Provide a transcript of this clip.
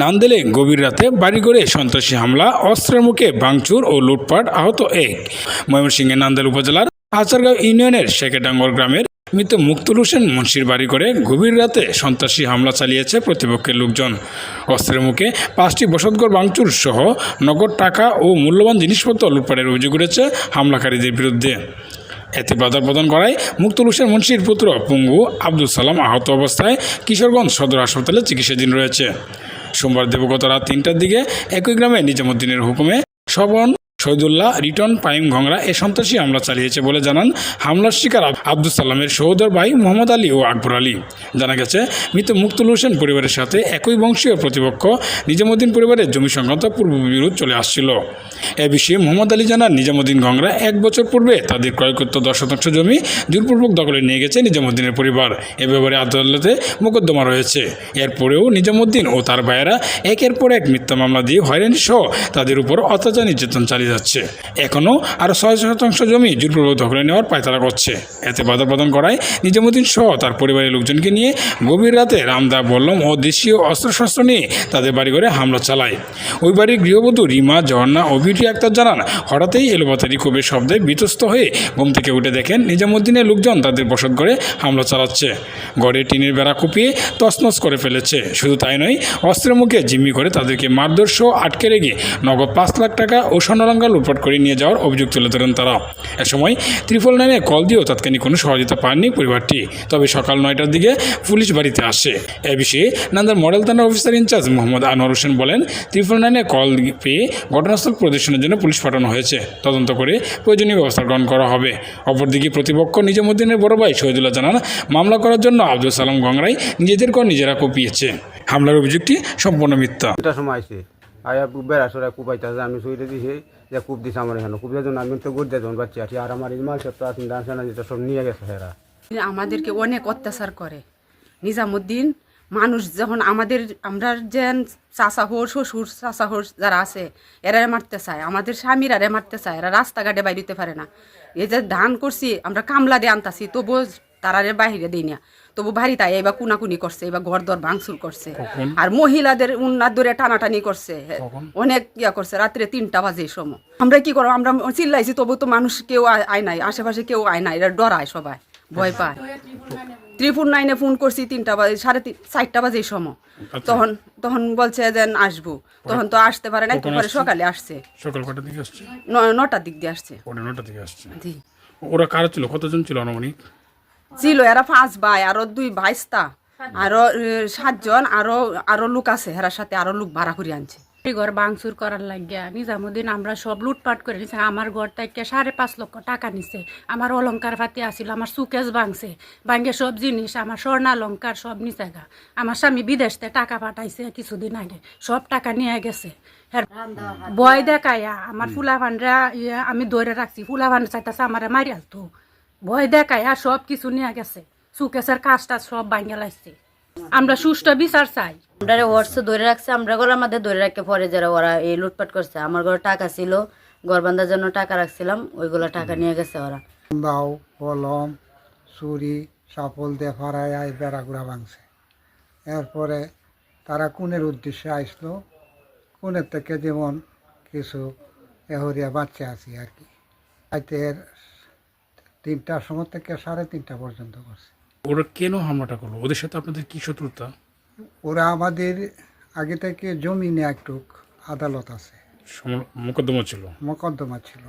নান্দেলে গভীর রাতে বাড়িঘরে সন্ত্রাসী হামলা, অস্ত্রের মুখে ভাঙচুর ও লুটপাট, আহত এক। ময়মনসিংহের নান্দেল উপজেলার আচারগাঁও ইউনিয়নের শেখেডাঙ্গর গ্রামের মৃত মুক্তুল হোসেন মুন্সির বাড়িঘরে গভীর রাতে সন্ত্রাসী হামলা চালিয়েছে প্রতিপক্ষের লোকজন। অস্ত্রের মুখে 5টি বসতঘর ভাঙচুর সহ নগদ টাকা ও মূল্যবান জিনিসপত্র লুটপাটের অভিযোগ উঠেছে হামলাকারীদের বিরুদ্ধে। এতে বাধা প্রদান করায় মুক্তুল হোসেন মুন্সির পুত্র পঙ্গু আব্দুল সালাম আহত অবস্থায় কিশোরগঞ্জ সদর হাসপাতালে চিকিৎসাধীন রয়েছে। সোমবার দিবাগত রাত 3টার দিকে একই গ্রামে নিজামুদ্দিনের হুকুমে স্বপন, শহীদুল্লাহ, রিটন, পাইম ঘংরা এ সন্ত্রাসী হামলা চালিয়েছে বলে জানান হামলার শিকার আব্দুল সালামের সহোদর ভাই মোহাম্মদ আলী ও আকবর আলী। জানা গেছে, মৃত মুক্তুল হোসেন পরিবারের সাথে একই বংশীয় প্রতিপক্ষ নিজামুদ্দিন পরিবারের জমি সংক্রান্ত পূর্ববিরোধ চলে আসছিল। এ বিষয়ে মোহাম্মদ আলী জানান, নিজামুদ্দিন ঘংরা 1 বছর পূর্বে তাদের ক্রয়কৃত 10% জমি জোরপূর্বক দখলে নিয়ে গেছে নিজামুদ্দিনের পরিবার। এ ব্যাপারে আদালতে মোকদ্দমা রয়েছে। এরপরেও নিজামুদ্দিন ও তার ভাইয়েরা একের পর এক মিথ্যা মামলা দিয়ে হয়রানি সহ তাদের উপর অত্যাচার নির্যাতন চালিয়ে যাচ্ছে। এখনও আরও 6% জমি জোরপূর্বক দখলে নেওয়ার পায়তারা করছে। এতে বাধা প্রদান করায় নিজামুদ্দিন সহ তার পরিবারের লোকজনকে নিয়ে গভীর রাতে রামদা, বল্লম ও দেশীয় অস্ত্রশস্ত্র নিয়ে তাদের বাড়িঘরে হামলা চালায়। ওই বাড়ির গৃহবধূ রিমা, ঝর্ণা ও বিউটি আক্তার জানান, হঠাৎই এলোপাতাড়ি ক্ষোভের শব্দে বিতস্ত হয়ে ঘুম থেকে উঠে দেখেন নিজামুদ্দিনের লোকজন তাদের বসতঘরে হামলা চালাচ্ছে। ঘরে টিনের বেড়া কুপিয়ে তছনছ করে ফেলেছে। শুধু তাই নয়, অস্ত্রের মুখে জিম্মি করে তাদেরকে মারধর সহ আটকে রেখে নগদ 5 লাখ টাকা ও স্বর্ণালঙ্কার লুটপাট করে নিয়ে যাওয়ার অভিযোগ তুলে ধরেন তারা। এ সময় 999 কল দিয়েও তাৎক্ষণিক কোনো সহযোগিতা পাননি পরিবারটি। তবে সকাল 9টার দিকে পুলিশ বাড়িতে আসে। এ বিষয়ে নান্দার মডেল থানার অফিসার ইনচার্জ মোহাম্মদ আনোয়ার হোসেন বলেন, 999 কল পেয়ে ঘটনাস্থল পরিদর্শনের জন্য পুলিশ পাঠানো হয়েছে। তদন্ত করে প্রয়োজনীয় ব্যবস্থা গ্রহণ করা হবে। অপরদিকে প্রতিপক্ষ নিজামুদ্দিনের বড় ভাই শহীদুল্লাহ জানান, মামলা করার জন্য আব্দুল সালাম ঘংরাই নিজেদের ঘর নিজেরা কুপিয়েছে। হামলার অভিযোগটি সম্পূর্ণ মিথ্যা। আয়া বেড়াছড়া কুপাইতেছে, আমি শুইতে দিছি যে কূপ দিছে আমার এখানে। কূপের জন্য আমি তো গুড় যখন বাচ্চা আছি, আর আমার ইমাল সব তো আছেন ডান্স যেটা সব নিয়ে গেছে এরা। আমাদেরকে অনেক অত্যাচার করে নিজামুদ্দিন। মানুষ যখন আমরা যে চাচা হোর, শ্বশুর চাচা হোর যারা আছে এরারে মারতে চায়, আমাদের স্বামীরারে মারতে চায়। এরা রাস্তাঘাটে বাইরে পারে না। এই যে ধান করছি আমরা কামলা দিয়ে আনতাছি, তবুও তারারে বাহিরে দিই না। তবু ভারী তাই এবার কুনাকুনি করছে, এবার ঘর দর ভাঙচুর করছে। আর মহিলাদের উন্নার ধরে টানাটানি করছে, অনেক ইয়া করছে। রাত্রে 3টা বাজে সময় আমরা কি করবো, আমরা চিল্লাইছি, তবু তো মানুষ কেউ আয় নাই, আশেপাশে কেউ আয় নাই। এরা ডরায়, সবাই ভয় পায়। 999 ফোন করছি 3টা বাজে, 4:30 বাজে সময়। তখন বলছে যে আসবো, তখন তো আসতে পারে না। পরে সকালে আসছে, সকাল কটার দিকে আসছে? 9টার দিক দিয়ে আসছে। 9টার দিকে আসছে। ওরা কারা ছিল? কতজন ছিল আনুমানিক? ছিল এরা 5 ভাই, আরো 2 ভাইস্তা, আরো 7 জন, আরো লোক আছে। এরার সাথে আরো লোক ভাড়া করে আনছে। ঘর ভাঙচুর করার লাগিয়া নিজামুদ্দিন আমরা সব লুটপাট করে নিছে। আমার ঘর থেকে 5.5 লক্ষ টাকা নিছে। আমার অলঙ্কার পাতি আসিল, আমার সুকেস ভাঙছে, ভাঙে সব জিনিস, আমার স্বর্ণালঙ্কার সব নিচে গা। আমার স্বামী বিদেশ থেকে টাকা পাঠাইছে কিছুদিন আগে, সব টাকা নিয়ে গেছে। ভয় দেখাইয়া আমার ফুলাভানরা আমি ধরে রাখছি, ফুলাভান চাইতেছে আমার মারি আলতো। ভয় দেখাইয়া সব কিছু নিয়ে গেছে, সুকেসের কাজটা সব ভাঙে লাগছে। আমরা সুষ্ঠু বিচার চাই। আমরা ওয়ার্ডসে ধরে রাখছে, আমরা ঘর আমাদের ধরে রাখতে পরে যারা ওরা এই লুটপাট করছে। আমার ঘরে টাকা ছিল, ঘর বান্ধার জন্য টাকা রাখছিলাম, ওইগুলো টাকা নিয়ে গেছে ওরা। বাউ, কলম, ছুরি, সাপল দিয়ে ফাড়ায় বেড়াগুড়া ভাঙছে। এরপরে তারা কোনের উদ্দেশ্যে আসলো, কোনের থেকে যেমন কিছু এহরিয়া বাচ্চা আছি আর কি। রাতের 3টার সময় থেকে 3:30 পর্যন্ত করছে। ওরা কেন হামলাটা করলো? ওদের সাথে আপনাদের কি শত্রুতা? ওরা আমাদের আগে থেকে জমি নিয়ে একটু আদালত আছে, মোকদ্দমা ছিল। মোকদ্দমা ছিল।